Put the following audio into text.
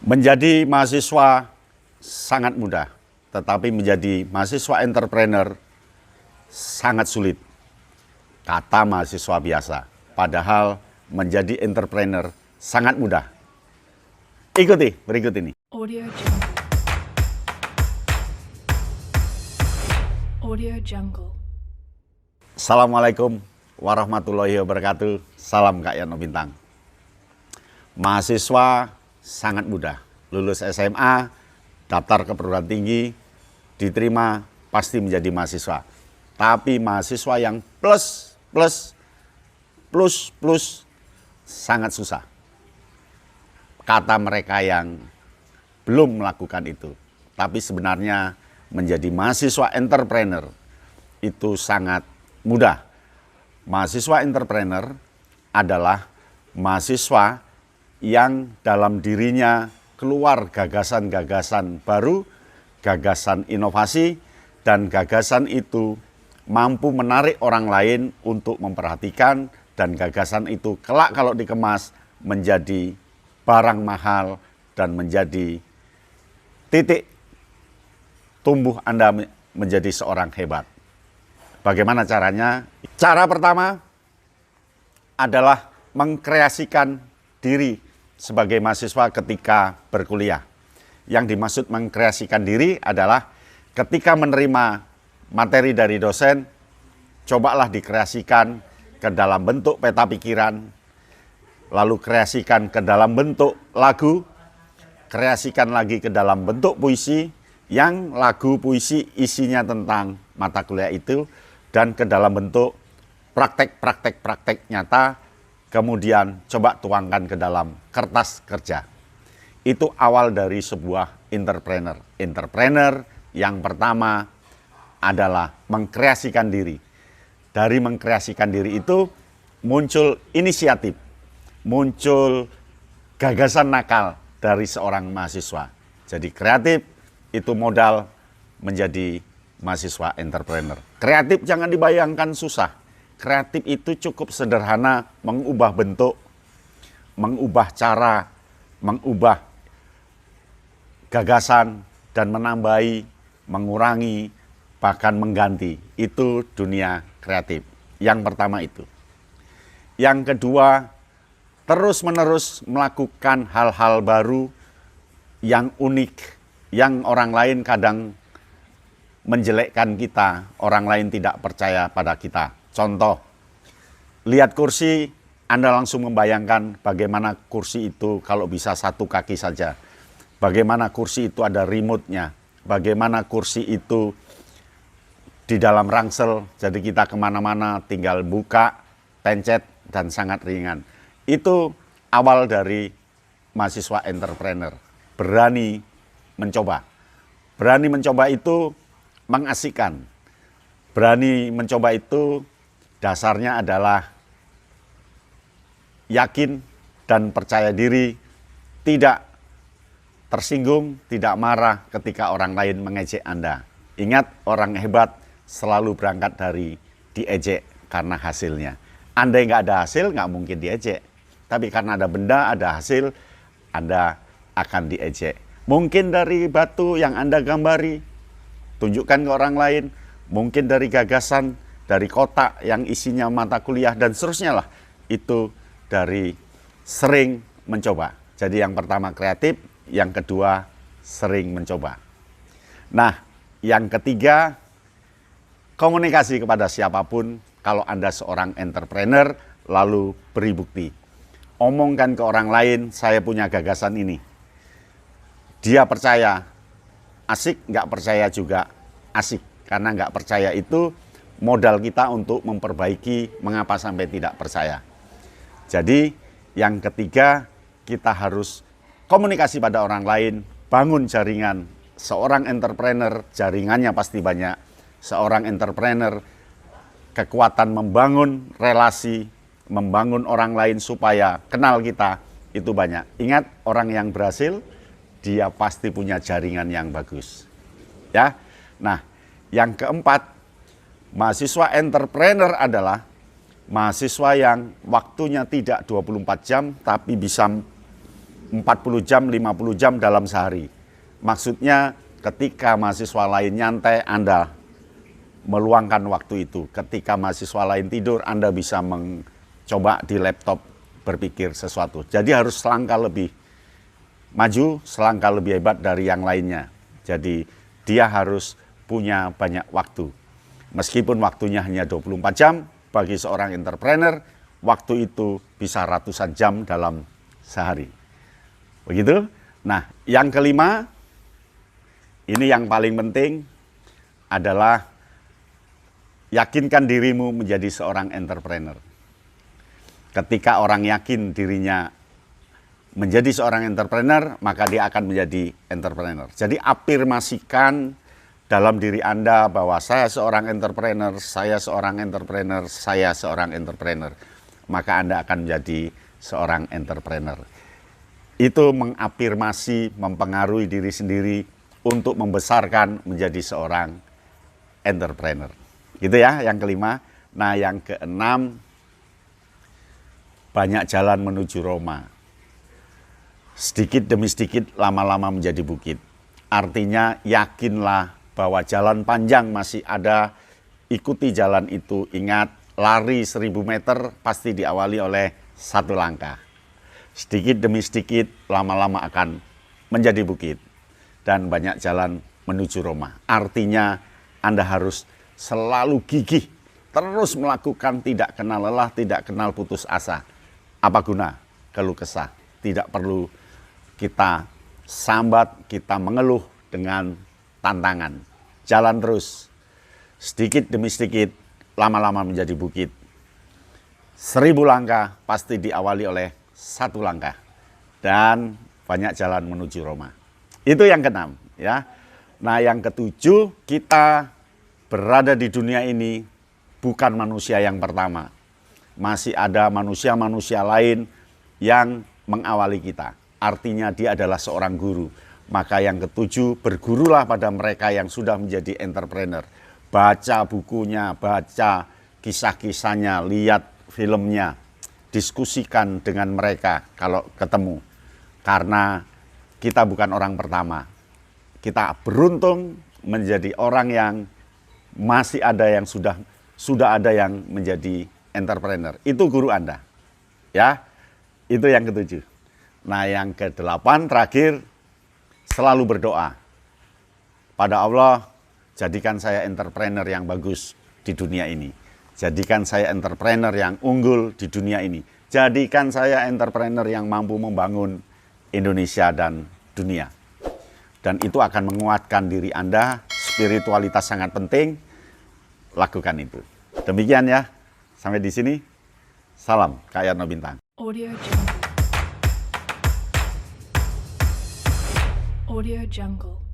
Menjadi mahasiswa sangat mudah, tetapi menjadi mahasiswa entrepreneur sangat sulit. Kata mahasiswa biasa, padahal menjadi entrepreneur sangat mudah. Ikuti berikut ini. Audio Jungle. Audio Jungle. Assalamualaikum warahmatullahi wabarakatuh. Salam Kak Yano Bintang. Mahasiswa sangat mudah. Lulus SMA, daftar ke perguruan tinggi, diterima, pasti menjadi mahasiswa. Tapi mahasiswa yang plus sangat susah. Kata mereka yang belum melakukan itu. Tapi sebenarnya menjadi mahasiswa entrepreneur itu sangat mudah. Mahasiswa entrepreneur adalah mahasiswa yang dalam dirinya keluar gagasan-gagasan baru, gagasan inovasi, dan gagasan itu mampu menarik orang lain untuk memperhatikan, dan gagasan itu kelak kalau dikemas menjadi barang mahal dan menjadi titik tumbuh Anda menjadi seorang hebat. Bagaimana caranya? Cara pertama adalah mengkreasikan diri sebagai mahasiswa ketika berkuliah. Yang dimaksud mengkreasikan diri adalah ketika menerima materi dari dosen, cobalah dikreasikan ke dalam bentuk peta pikiran, lalu kreasikan ke dalam bentuk lagu, kreasikan lagi ke dalam bentuk puisi, yang lagu puisi isinya tentang mata kuliah itu, dan ke dalam bentuk praktek nyata, kemudian coba tuangkan ke dalam kertas kerja. Itu awal dari sebuah entrepreneur. Entrepreneur yang pertama adalah mengkreasikan diri. Dari mengkreasikan diri itu muncul inisiatif, muncul gagasan nakal dari seorang mahasiswa. Jadi kreatif itu modal menjadi mahasiswa entrepreneur. Kreatif jangan dibayangkan susah. Kreatif itu cukup sederhana, mengubah bentuk, mengubah cara, mengubah gagasan, dan menambahi, mengurangi, bahkan mengganti. Itu dunia kreatif. Yang pertama itu. Yang kedua, terus-menerus melakukan hal-hal baru yang unik, yang orang lain kadang menjelekkan kita, orang lain tidak percaya pada kita. Contoh, lihat kursi, Anda langsung membayangkan bagaimana kursi itu kalau bisa satu kaki saja. Bagaimana kursi itu ada remote-nya. Bagaimana kursi itu di dalam rangsel, jadi kita kemana-mana tinggal buka, pencet, dan sangat ringan. Itu awal dari mahasiswa entrepreneur. Berani mencoba. Berani mencoba itu mengasihkan. Berani mencoba itu dasarnya adalah yakin dan percaya diri, tidak tersinggung, tidak marah ketika orang lain mengejek Anda. Ingat, orang hebat selalu berangkat dari diejek karena hasilnya. Andai nggak ada hasil, nggak mungkin diejek. Tapi karena ada benda, ada hasil, Anda akan diejek. Mungkin dari batu yang Anda gambari, tunjukkan ke orang lain. Mungkin dari gagasan, dari kotak yang isinya mata kuliah, dan seterusnya lah. Itu dari sering mencoba. Jadi yang pertama kreatif, yang kedua sering mencoba. Nah, yang ketiga, komunikasi kepada siapapun. Kalau Anda seorang entrepreneur, lalu beri bukti. Omongkan ke orang lain, saya punya gagasan ini. Dia percaya, asik, nggak percaya juga asik. Karena nggak percaya itu modal kita untuk memperbaiki mengapa sampai tidak percaya. Jadi yang ketiga, kita harus komunikasi pada orang lain, bangun jaringan. Seorang entrepreneur jaringannya pasti banyak. Seorang entrepreneur kekuatan membangun relasi, membangun orang lain supaya kenal kita itu banyak. Ingat, orang yang berhasil dia pasti punya jaringan yang bagus. Ya. Nah, yang keempat, mahasiswa entrepreneur adalah mahasiswa yang waktunya tidak 24 jam tapi bisa 40 jam, 50 jam dalam sehari. Maksudnya ketika mahasiswa lain nyantai, Anda meluangkan waktu itu. Ketika mahasiswa lain tidur, Anda bisa mencoba di laptop berpikir sesuatu. Jadi harus selangkah lebih maju, selangkah lebih hebat dari yang lainnya. Jadi dia harus punya banyak waktu. Meskipun waktunya hanya 24 jam, bagi seorang entrepreneur, waktu itu bisa ratusan jam dalam sehari. Begitu? Nah, yang kelima, ini yang paling penting adalah yakinkan dirimu menjadi seorang entrepreneur. Ketika orang yakin dirinya menjadi seorang entrepreneur, maka dia akan menjadi entrepreneur. Jadi afirmasikan dalam diri Anda bahwa saya seorang entrepreneur, saya seorang entrepreneur, saya seorang entrepreneur. Maka Anda akan menjadi seorang entrepreneur. Itu mengafirmasi, mempengaruhi diri sendiri untuk membesarkan menjadi seorang entrepreneur. Gitu ya, yang kelima. Nah, yang keenam, banyak jalan menuju Roma. Sedikit demi sedikit, lama-lama menjadi bukit. Artinya yakinlah bahwa jalan panjang masih ada, ikuti jalan itu. Ingat, lari 1000 meter pasti diawali oleh satu langkah. Sedikit demi sedikit, lama-lama akan menjadi bukit. Dan banyak jalan menuju Roma. Artinya Anda harus selalu gigih, terus melakukan, tidak kenal lelah, tidak kenal putus asa. Apa guna keluh kesah? Tidak perlu kita sambat, kita mengeluh dengan tantangan. Jalan terus, sedikit demi sedikit, lama-lama menjadi bukit. 1000 langkah pasti diawali oleh satu langkah. Dan banyak jalan menuju Roma. Itu yang keenam, ya. Nah, yang ketujuh, kita berada di dunia ini bukan manusia yang pertama. Masih ada manusia-manusia lain yang mengawali kita. Artinya dia adalah seorang guru. Maka yang ketujuh, bergurulah pada mereka yang sudah menjadi entrepreneur. Baca bukunya, baca kisah-kisahnya, lihat filmnya, diskusikan dengan mereka kalau ketemu. Karena kita bukan orang pertama. Kita beruntung menjadi orang yang masih ada yang sudah ada yang menjadi entrepreneur. Itu guru Anda. Ya, itu yang ketujuh. Nah, yang kedelapan terakhir, selalu berdoa pada Allah, jadikan saya entrepreneur yang bagus di dunia ini. Jadikan saya entrepreneur yang unggul di dunia ini. Jadikan saya entrepreneur yang mampu membangun Indonesia dan dunia. Dan itu akan menguatkan diri Anda. Spiritualitas sangat penting. Lakukan itu. Demikian ya. Sampai di sini. Salam Kak Yarno Bintang. Audio Jungle. Audio Jungle.